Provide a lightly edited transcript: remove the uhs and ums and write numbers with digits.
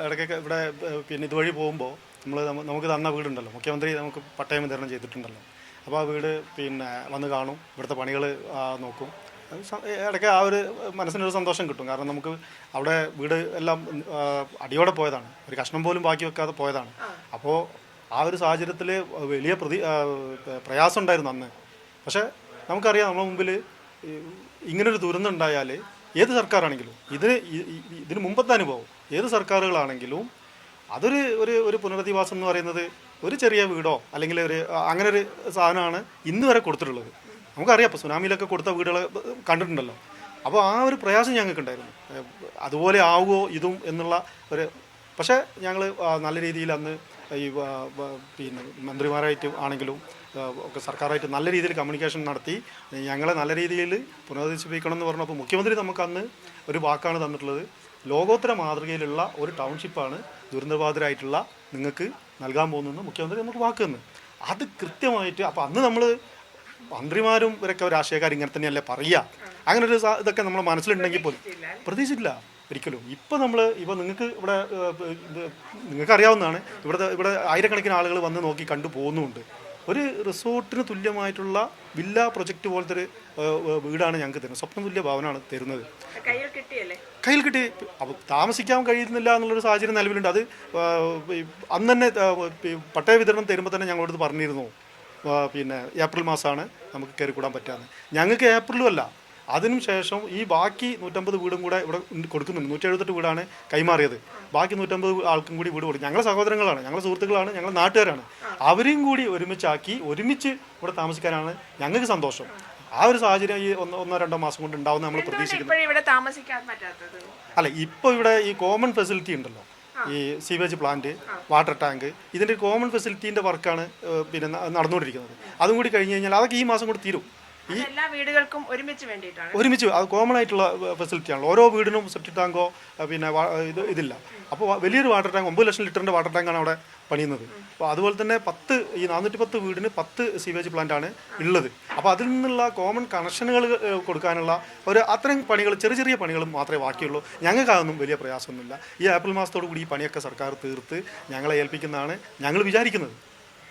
ഇടയ്ക്കൊക്കെ ഇവിടെ പിന്നെ ഇതുവഴി പോകുമ്പോൾ നമുക്ക് തന്ന വീടുണ്ടല്ലോ, മുഖ്യമന്ത്രി നമുക്ക് പട്ടയം വിതരണം ചെയ്തിട്ടുണ്ടല്ലോ. അപ്പോൾ ആ വീട് പിന്നെ വന്ന് കാണും, ഇവിടുത്തെ പണികൾ നോക്കും. ഇടയ്ക്ക് ആ ഒരു മനസ്സിനൊരു സന്തോഷം കിട്ടും. കാരണം നമുക്ക് അവിടെ വീട് എല്ലാം അടിയോടെ പോയതാണ്, ഒരു കഷ്ണം പോലും ബാക്കി വെക്കാതെ പോയതാണ്. അപ്പോൾ ആ ഒരു സാഹചര്യത്തിൽ വലിയ പ്രയാസം ഉണ്ടായിരുന്നു അന്ന്. പക്ഷേ നമുക്കറിയാം, നമ്മുടെ മുമ്പിൽ ഇങ്ങനൊരു ദുരന്തം ഉണ്ടായാൽ ഏത് സർക്കാരാണെങ്കിലും ഇതിന് മുമ്പത്തെ അനുഭവം ഏത് സർക്കാരുകളാണെങ്കിലും അതൊരു ഒരു പുനരധിവാസം എന്ന് പറയുന്നത് ഒരു ചെറിയ വീടോ അല്ലെങ്കിൽ അങ്ങനെ ഒരു സാധനമാണ് ഇന്ന് വരെ കൊടുത്തിട്ടുള്ളത്. നമുക്കറിയാം, ഇപ്പോൾ സുനാമിയിലൊക്കെ കൊടുത്ത വീടുകൾ കണ്ടിട്ടുണ്ടല്ലോ. അപ്പോൾ ആ ഒരു പ്രയാസം ഞങ്ങൾക്കുണ്ടായിരുന്നു, അതുപോലെ ആവുമോ ഇതും എന്നുള്ള പക്ഷേ ഞങ്ങൾ നല്ല രീതിയിൽ അന്ന് ഈ പിന്നെ മന്ത്രിമാരായിട്ട് ആണെങ്കിലും ഒക്കെ സർക്കാരായിട്ട് നല്ല രീതിയിൽ കമ്മ്യൂണിക്കേഷൻ നടത്തി ഞങ്ങളെ നല്ല രീതിയിൽ പുനരധിവസിപ്പിക്കണം എന്ന് പറഞ്ഞപ്പോൾ മുഖ്യമന്ത്രി നമുക്ക് അന്ന് ഒരു വാക്കാണ് തന്നിട്ടുള്ളത്. ലോകോത്തര മാതൃകയിലുള്ള ഒരു ടൗൺഷിപ്പാണ് ദുരന്തബാധിതരായിട്ടുള്ള നിങ്ങൾക്ക് നൽകാൻ പോകുന്നതെന്ന് മുഖ്യമന്ത്രി നമുക്ക് വാക്ക് തന്നു. അത് കൃത്യമായിട്ട് അപ്പോൾ അന്ന് നമ്മൾ മന്ത്രിമാരും ഇവരൊക്കെ രാഷ്ട്രീയക്കാർ ഇങ്ങനെ തന്നെയല്ലേ പറയുക, അങ്ങനെ ഒരു ഇതൊക്കെ നമ്മൾ മനസ്സിലുണ്ടെങ്കിൽ പോലും പ്രതീക്ഷിച്ചില്ല ഒരിക്കലും. ഇപ്പോൾ നിങ്ങൾക്ക് ഇവിടെ നിങ്ങൾക്കറിയാവുന്നതാണ്, ഇവിടെ ആയിരക്കണക്കിന് ആളുകൾ വന്ന് നോക്കി കണ്ടു പോകുന്നുമുണ്ട്. ഒരു റിസോർട്ടിന് തുല്യമായിട്ടുള്ള വില്ല പ്രൊജക്റ്റ് പോലത്തെ ഒരു വീടാണ് ഞങ്ങൾക്ക് തരുന്നത്, സ്വപ്നതുല്യ ഭവനാണ് തരുന്നത്. കയ്യിൽ കിട്ടി. അപ്പോൾ താമസിക്കാൻ കഴിയുന്നില്ല എന്നുള്ളൊരു സാഹചര്യം നിലവിലുണ്ട്. അത് അന്ന് തന്നെ പട്ടയ വിതരണം തരുമ്പോൾ തന്നെ ഞങ്ങളോട് പറഞ്ഞിരുന്നു, പിന്നെ ഏപ്രിൽ മാസമാണ് നമുക്ക് കയറിക്കൂടാൻ പറ്റാമെന്ന്. ഞങ്ങൾക്ക് ഏപ്രിലും അല്ല, അതിനും ശേഷം ഈ ബാക്കി 150 വീടും കൂടെ ഇവിടെ കൊടുക്കുന്നുണ്ട്. 178 വീടാണ് കൈമാറിയത്. ബാക്കി 150 ആൾക്കും കൂടി വീട് കൊടുക്കും. ഞങ്ങളുടെ സഹോദരങ്ങളാണ്, ഞങ്ങളുടെ സുഹൃത്തുക്കളാണ്, ഞങ്ങളുടെ നാട്ടുകാരാണ്. അവരെയും കൂടി ഒരുമിച്ച് ഇവിടെ താമസിക്കാനാണ് ഞങ്ങൾക്ക് സന്തോഷം. ആ ഒരു സാഹചര്യം ഈ ഒന്നോ രണ്ടോ മാസം കൊണ്ട് ഉണ്ടാവുന്ന നമ്മൾ പ്രതീക്ഷിക്കുന്നു. അല്ല, ഇപ്പോൾ ഇവിടെ ഈ കോമൺ ഫെസിലിറ്റി ഉണ്ടല്ലോ, ഈ സീവേജ് പ്ലാന്റ്, വാട്ടർ ടാങ്ക്, ഇതിൻ്റെ കോമൺ ഫെസിലിറ്റീൻ്റെ വർക്കാണ് പിന്നെ നടന്നുകൊണ്ടിരിക്കുന്നത്. അതും കൂടി കഴിഞ്ഞ് കഴിഞ്ഞാൽ അതൊക്കെ ഈ മാസം കൂടി തീരും. ഈ എല്ലാ വീടുകൾക്കും ഒരുമിച്ച് അത് കോമൺ ആയിട്ടുള്ള ഫെസിലിറ്റിയാണ്. ഓരോ വീടിനും സെപ്റ്റിക് ടാങ്കോ പിന്നെ ഇതില്ല. അപ്പോൾ വലിയൊരു വാട്ടർ ടാങ്ക് 9 ലക്ഷം ലിറ്ററിൻ്റെ വാട്ടർ ടാങ്കാണ് അവിടെ പണിയുന്നത്. അപ്പോൾ അതുപോലെ തന്നെ 410 വീടിന് 10 സീവേജ് പ്ലാന്റാണ് ഉള്ളത്. അപ്പോൾ അതിൽ നിന്നുള്ള കോമൺ കണക്ഷനുകൾ കൊടുക്കാനുള്ള അത്തരം പണികൾ, ചെറിയ ചെറിയ പണികൾ മാത്രമേ ബാക്കിയുള്ളൂ. ഞങ്ങൾക്കതൊന്നും വലിയ പ്രയാസമൊന്നുമില്ല. ഈ ഏപ്രിൽ മാസത്തോടു കൂടി ഈ പണിയൊക്കെ സർക്കാർ തീർത്ത് ഞങ്ങളെ ഏൽപ്പിക്കുന്നതാണ് ഞങ്ങൾ വിചാരിക്കുന്നത്.